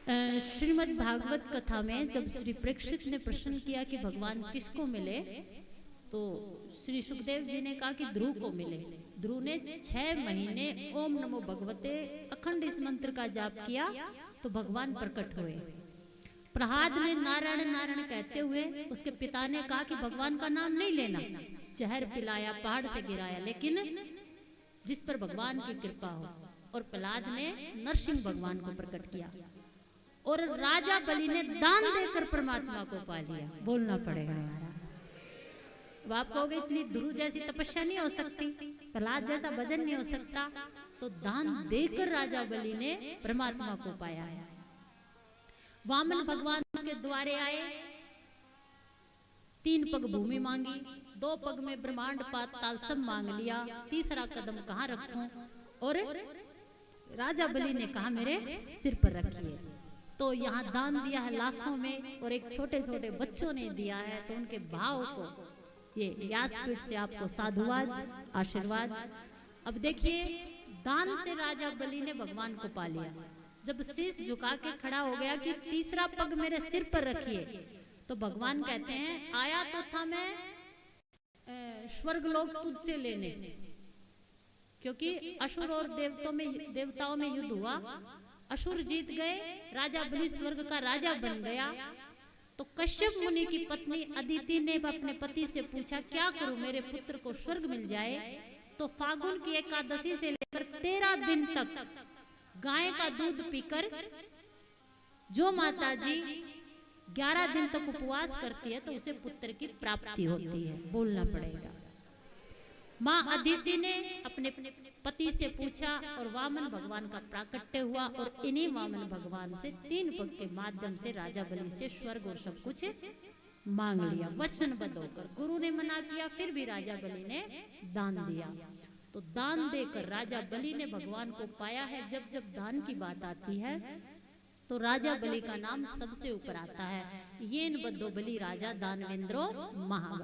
श्रीमद् भागवत कथा में जब श्री परीक्षित ने प्रश्न किया कि भगवान किसको मिले, तो श्री सुखदेव जी ने कहा कि ध्रुव को मिले। ध्रुव ने 6 महीने ओम नमो भगवते अखंड इस मंत्र का जाप किया तो भगवान प्रकट हुए। प्रहलाद ने नारायण नारायण कहते हुए उसके पिता ने कहा कि भगवान का नाम नहीं लेना, जहर पिलाया, पहाड़ से गिराया, लेकिन जिस पर भगवान की कृपा हो। और प्रहलाद ने नरसिंह भगवान को प्रकट किया और राजा बलि ने दान देकर परमात्मा को पा लिया। बोलना पड़ेगा हमारा। अब आप कहोगे इतनी ध्रुव जैसी तपस्या नहीं हो सकती, प्रहलाद जैसा भजन नहीं हो सकता, तो दान देकर राजा बलि ने परमात्मा को पाया है। वामन भगवान उसके द्वारे आए, 3 पग भूमि मांगी, 2 पग में ब्रह्मांड पाताल सब मांग लिया, तीसरा कदम कहाँ रखूं? और राजा बलि ने कहा मेरे सिर पर रखिए। तो यहाँ दान दिया है लाखों में, और एक छोटे छोटे बच्चों ने दिया है, तो उनके भाव को ये व्यासपीठ से आपको साधुवाद, आशीर्वाद। अब देखिए, दान से राजा बलि ने भगवान को पा लिया। जब शीश झुका के खड़ा हो गया कि तीसरा पग मेरे सिर पर रखिए, तो भगवान कहते हैं आया तो था मैं स्वर्ग लोक तुझसे लेने, क्योंकि असुर और देवताओं में युद्ध हुआ, असुर जीत गए, राजा बलि स्वर्ग का राजा बन गया। तो कश्यप मुनि की पत्नी अदिति ने अपने पति से पूछा क्या करूं मेरे पुत्र को स्वर्ग मिल जाए। तो फागुन की एकादशी से लेकर 13 दिन तक गाय का दूध पीकर जो माताजी 11 दिन तक उपवास करती है तो उसे पुत्र की प्राप्ति होती है। बोलना पड़ेगा। माँ अदिति ने अपने पति से पूछा और वामन भगवान का प्राकट्य हुआ, और इन्हीं वामन भगवान से 3 पग के माध्यम से राजा बलि से स्वर्ग और सब कुछ मांग लिया वचनबद्ध होकर। गुरु ने मना किया, फिर भी राजा बलि ने दान दिया। तो दान देकर राजा बलि ने भगवान को पाया है। जब जब दान की बात आती है तो राजा बलि का नाम सबसे ऊपर आता है। येन बद्धो बलि राजा दानवेंद्रो महाबला।